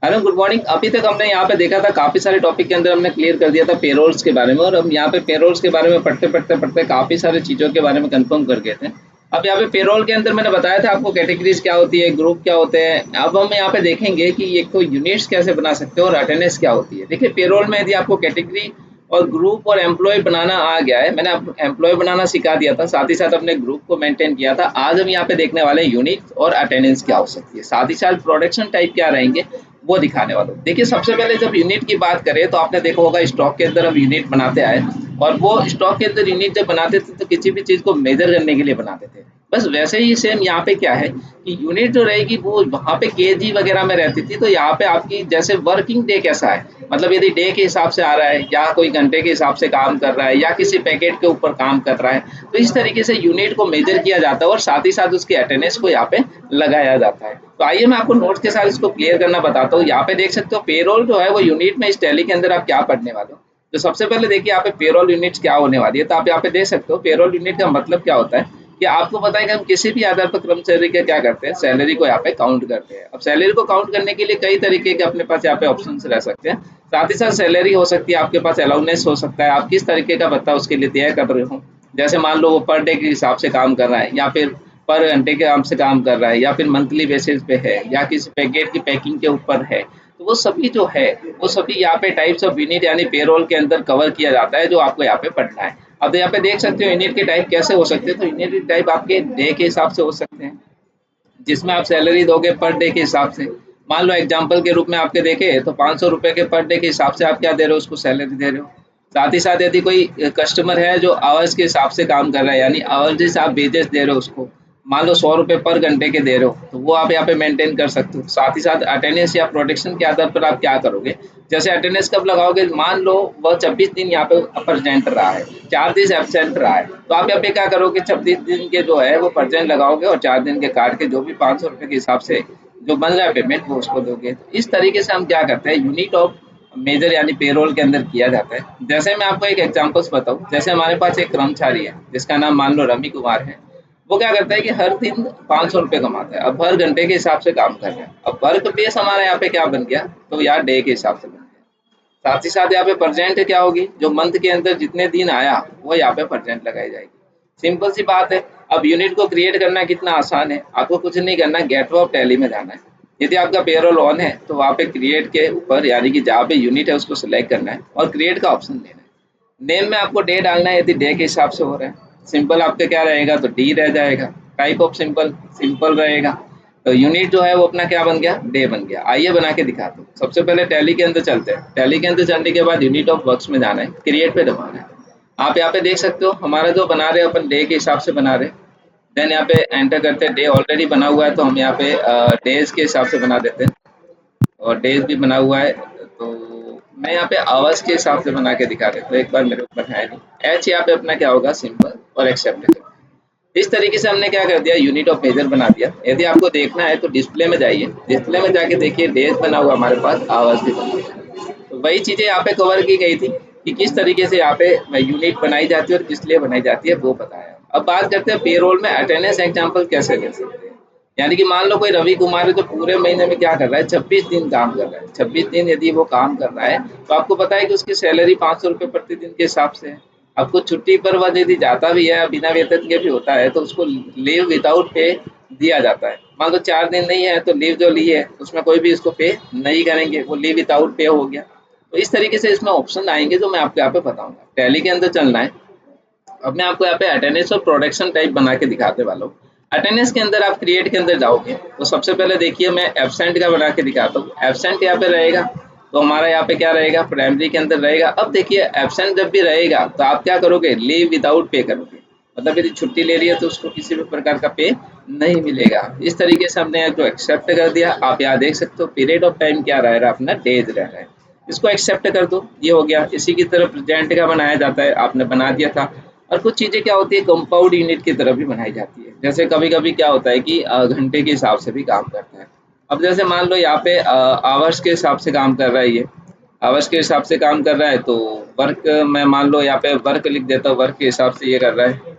Hello good morning. अभी तक हमने यहाँ पे देखा था, काफ़ी सारे टॉपिक के अंदर हमने क्लियर कर दिया था पेरोल्स के बारे में, और हम यहाँ पे पेरोल्स के बारे में पढ़ते काफ़ी सारी चीज़ों के बारे में कंफर्म कर गए थे। अब यहाँ पे पेरोल के अंदर मैंने बताया था आपको कैटेगरीज क्या होती है, ग्रुप क्या होते हैं। अब हम यहाँ पे देखेंगे कि एक तो यूनिट्स कैसे बना सकते हैं और अटेंडेंस क्या होती है। देखिए पेरोल में यदि आपको कैटेगरी और ग्रुप और एम्प्लॉय बनाना आ गया है, मैंने आपको एम्प्लॉय बनाना सिखा दिया था, साथ ही साथ अपने ग्रुप को मेंटेन किया था। आज हम यहाँ पे देखने वाले हैं यूनिट और अटेंडेंस क्या हो सकती है, साथ ही साथ प्रोडक्शन टाइप क्या रहेंगे वो दिखाने वाला हूँ। देखिए सबसे पहले जब यूनिट की बात करें तो आपने देखा होगा स्टॉक के अंदर हम यूनिट बनाते आए, और वो स्टॉक के अंदर यूनिट जब बनाते थे तो किसी भी चीज़ को मेजर करने के लिए बनाते थे। बस वैसे ही सेम यहाँ पे क्या है कि यूनिट जो रहेगी वो वहाँ पे केजी वगैरह में रहती थी, तो यहाँ पे आपकी जैसे वर्किंग डे कैसा है, मतलब यदि डे के हिसाब से आ रहा है या कोई घंटे के हिसाब से काम कर रहा है या किसी पैकेट के ऊपर काम कर रहा है, तो इस तरीके से यूनिट को मेजर किया जाता है और साथ ही साथ उसकी अटेंडेंस को यहाँ पे लगाया जाता है। तो आइए मैं आपको नोट्स के साथ इसको क्लियर करना बताता हूँ। यहाँ पे देख सकते हो पेरोल जो है वो यूनिट में, इस टैली के अंदर आप क्या पढ़ने वाले हो। तो सबसे पहले देखिए यहाँ पे पेरोल यूनिट्स क्या होने वाली है। तो आप यहाँ पे देख सकते हो पेरोल यूनिट का मतलब क्या होता है कि आपको पता है कि हम किसी भी आधार पर कर्मचारी का क्या करते हैं, सैलरी को यहाँ पे काउंट करते हैं। अब सैलरी को काउंट करने के लिए कई तरीके के अपने पास यहाँ पे ऑप्शन रह सकते हैं। साथ ही साथ सैलरी हो सकती है, आपके पास अलाउंस हो सकता है, आप किस तरीके का भत्ता उसके लिए तय कर रहे हो। जैसे मान लो वो पर डे के हिसाब से काम कर रहा है, या फिर पर घंटे के काम से काम कर रहा है, या फिर मंथली बेसिस पे है, या किसी पैकेट की पैकिंग के ऊपर है। तो वो सभी जो है वो सभी यहाँ पे टाइप्स ऑफ यूनिट यानी पेरोल के अंदर कवर किया जाता है, जो आपको यहाँ पे पढ़ना है। अब यहाँ पे देख सकते हो यूनिट के टाइप कैसे हो सकते हैं। तो यूनिट के टाइप आपके डे के हिसाब से हो सकते हैं, जिसमें आप सैलरी दोगे पर डे के हिसाब से। मान लो एग्जांपल के रूप में आपके देखे तो 500 रुपए के पर डे के हिसाब से आप क्या दे रहे हो, उसको सैलरी दे रहे हो। साथ ही साथ यदि कोई कस्टमर है जो आवर्स के हिसाब से काम कर रहा है, यानी आवर्स आप वेजेस दे रहे हो उसको, मान लो 100 रुपए पर घंटे के दे रहे हो, तो वो आप यहाँ पे मेंटेन कर सकते हो। साथ ही साथ अटेंडेंस या प्रोडक्शन के आधार पर आप क्या करोगे, जैसे अटेंडेंस कब लगाओगे, मान लो वह 26 दिन यहाँ पे प्रेजेंट रहा है, 4 दिन एब्सेंट रहा है, तो आप यहाँ पे क्या करोगे, 26 दिन के जो है वो परसेंट लगाओगे और 4 दिन के काट के जो भी 500 रुपए के हिसाब से जो बन रहा है पेमेंट वो उसको दोगे। तो इस तरीके से हम क्या करते हैं, यूनिट ऑफ मेजर यानी पेरोल के अंदर किया जाता है। जैसे मैं आपको एक एग्जांपल्स बताऊं, जैसे हमारे पास एक कर्मचारी है जिसका नाम मान लो रवि कुमार है। वो क्या करता है कि हर दिन 500 रुपये कमाता है, अब हर घंटे के हिसाब से काम कर रहा है। अब वर्क बेस हमारा यहाँ पे क्या बन गया, तो यार डे के हिसाब से बन गया। साथ ही साथ यहाँ पे परसेंट क्या होगी, जो मंथ के अंदर जितने दिन आया वो यहाँ पे परसेंट लगाई जाएगी। सिंपल सी बात है। अब यूनिट को क्रिएट करना कितना आसान है, आपको कुछ नहीं करना, गेटवे ऑफ टैली में जाना है। यदि आपका पेरोल ऑन है तो वहाँ पे क्रिएट के ऊपर यानी कि जहाँ पे यूनिट है उसको सिलेक्ट करना है और क्रिएट का ऑप्शन देना है। नेम में आपको डे डालना है, यदि डे के हिसाब से हो रहा है। सिंपल आपका क्या रहेगा, तो डी रह जाएगा। टाइप ऑफ सिंपल सिंपल रहेगा। तो यूनिट जो है वो अपना क्या बन गया, डे बन गया। आइए बना के दिखाता हूँ। सबसे पहले टैली के अंदर चलते हैं। टैली के अंदर चलने के बाद यूनिट ऑफ वर्क्स में जाना है, क्रिएट पे दबाना है। आप यहाँ पे देख सकते हो हमारा जो बना रहे हैं अपन डे के हिसाब से बना रहे हैं। देन यहाँ पे एंटर करते हैं। डे ऑलरेडी बना हुआ है तो हम यहाँ पे डेज के हिसाब से बना देते हैं, और डेज भी बना हुआ है। तो मैं यहाँ पे आवर्स के हिसाब से बना के दिखा देता हूँ, एक बार मेरे ऊपर है नहीं। एच यहाँ पे अपना क्या होगा, सिंपल, और एक्सेप्ट कर। इस तरीके से हमने क्या कर दिया, यूनिट ऑफ मेजर बना दिया। यदि आपको देखना है तो डिस्प्ले में जाइए, डिस्प्ले में जाके देखिए डेज बना हुआ हमारे पास, आवर्स भी बना हुआ है। तो वही चीज़ें यहाँ पे कवर की गई थी कि किस तरीके से यहाँ पे यूनिट बनाई जाती है और किस लिए बनाई जाती है वो बताया। अब बात करते हैं पेरोल में अटेंडेंस एग्जाम्पल कैसे ले सकते हैं। यानी कि मान लो कोई रवि कुमार है जो पूरे महीने में क्या कर रहा है, 26 दिन काम कर रहा है। 26 दिन यदि वो काम कर रहा है तो आपको पता है कि उसकी सैलरी 500 रुपये प्रतिदिन के हिसाब से है। अब कुछ छुट्टी पर वह यदि जाता भी है, बिना वेतन के भी होता है, तो उसको लीव विदाउट पे दिया जाता है। मान लो 4 दिन नहीं है तो लीव जो ली है उसमें कोई भी इसको पे नहीं करेंगे, वो लीव विदाउट पे हो गया। तो इस तरीके से इसमें ऑप्शन आएंगे जो मैं आपको यहाँ पे बताऊंगा। टैली के अंदर चलना है। अब मैं आपको यहाँ पे अटेंडेंस और प्रोडक्शन टाइप बना के दिखाते वाला हूँ। अटेंडेंस के अंदर आप क्रिएट के अंदर जाओगे तो सबसे पहले देखिए मैं एब्सेंट का बना के दिखाता हूँ। एब्सेंट यहाँ पे रहेगा तो हमारा यहाँ पे क्या रहेगा, प्राइमरी के अंदर रहेगा। अब देखिए एब्सेंट जब भी रहेगा तो आप क्या करोगे, लीव विदाउट पे करोगे। मतलब यदि छुट्टी ले रही है तो उसको किसी भी प्रकार का पे नहीं मिलेगा। इस तरीके से हमने जो एक्सेप्ट कर दिया। आप यहाँ देख सकते हो पीरियड ऑफ टाइम क्या रह रहा है, अपना डेज रह रहा है। इसको एक्सेप्ट कर दो, ये हो गया। इसी की तरह प्रेजेंट का बनाया जाता है, आपने बना दिया था। और कुछ चीज़ें क्या होती है, कंपाउंड यूनिट की तरह भी बनाई जाती है। जैसे कभी-कभी क्या होता है कि घंटे के हिसाब से भी काम करता है। अब जैसे मान लो यहाँ पे आवर्स के हिसाब से काम कर रहा है ये, आवर्स के हिसाब से काम कर रहा है तो वर्क मैं मान लो यहाँ पे वर्क लिख देता हूँ, वर्क के हिसाब से ये कर रहा है।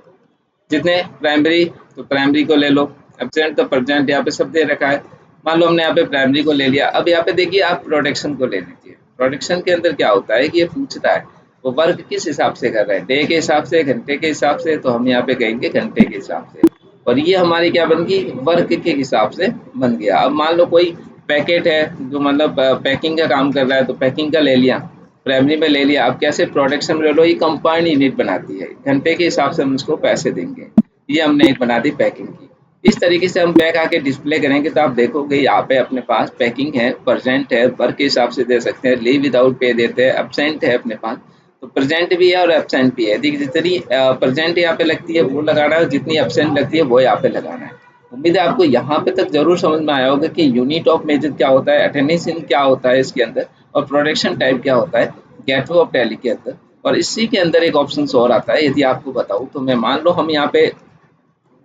जितने प्राइमरी तो प्राइमरी को ले लो, एब्सेंट तो प्रेजेंट यहाँ पे सब दे रखा है। मान लो हमने यहाँ पे प्राइमरी को ले लिया। अब यहाँ पे देखिए आप प्रोडक्शन को ले लीजिए। प्रोडक्शन के अंदर क्या होता है कि ये पूछता है वो वर्क किस हिसाब से कर रहा है, डे के हिसाब से, घंटे के हिसाब से, तो हम यहाँ पे कहेंगे घंटे के हिसाब से। और ये हमारी क्या बन गई, वर्क के हिसाब से बन गया। अब मान लो कोई पैकेट है जो मतलब पैकिंग का काम कर रहा है, तो पैकिंग का ले लिया, प्राइमरी में ले लिया। अब कैसे प्रोडक्शन ले लो, ये कंपाउंड यूनिट बनाती है, घंटे के हिसाब से हम उसको पैसे देंगे। ये हमने एक बना दी पैकिंग की। इस तरीके से हम बैक आके डिस्प्ले करेंगे तो आप देखोगे यहाँ पे अपने पास पैकिंग है, प्रेजेंट है, वर्क के हिसाब से दे सकते हैं, लीव विदाउट पे देते हैं, एब्सेंट है अपने पास। तो प्रेजेंट भी है और एब्सेंट भी है। देखिए जितनी प्रेजेंट यहाँ पे लगती है वो लगाना है, और जितनी एब्सेंट लगती है वो यहाँ पे लगाना है। उम्मीद है आपको यहाँ पे तक जरूर समझ में आया होगा कि यूनिट ऑफ मेजर क्या होता है, अटेंडेंस इन क्या होता है इसके अंदर, और प्रोडक्शन टाइप क्या होता है गेटवे ऑफ टैली के अंदर। और इसी के अंदर एक ऑप्शन और आता है, यदि आपको बताऊं तो मैं मान लो हम यहाँ पे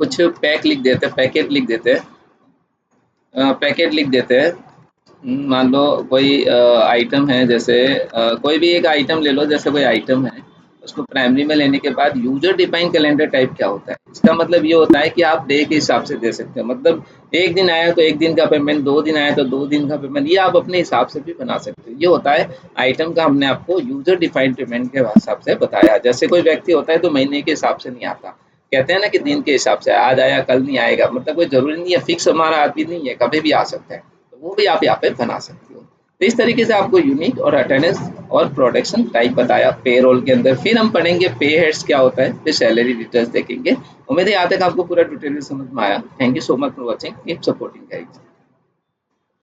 कुछ पैक लिख देते हैं, पैकेट लिख देते हैं, पैकेट लिख देते हैं। मान लो कोई आइटम है, जैसे कोई भी एक आइटम ले लो, जैसे कोई आइटम है, उसको प्राइमरी में लेने के बाद यूजर डिफाइन कैलेंडर टाइप क्या होता है, इसका मतलब ये होता है कि आप डे के हिसाब से दे सकते हो। मतलब एक दिन आया तो एक दिन का पेमेंट, 2 दिन आया तो 2 दिन का पेमेंट, ये आप अपने हिसाब से भी बना सकते हो। ये होता है आइटम का, हमने आपको यूजर डिफाइंड पेमेंट के हिसाब से बताया। जैसे कोई व्यक्ति होता है तो महीने के हिसाब से नहीं आता, कहते हैं ना कि दिन के हिसाब से, आज आया कल नहीं आएगा, मतलब कोई जरूरी नहीं है, फिक्स हमारा आदमी नहीं है, कभी भी आ सकता है। तो वो भी आप यहाँ पे बना सकते हो। तो इस तरीके से आपको यूनिक और अटेंडेंस और प्रोडक्शन टाइप बताया पेरोल के अंदर। फिर हम पढ़ेंगे पे हेड्स क्या होता है, फिर सैलरी डिटेल्स देखेंगे। उम्मीद है यहाँ तक आपको पूरा डिटेल समझ में आया। Thank you so much for watching, keep supporting guys.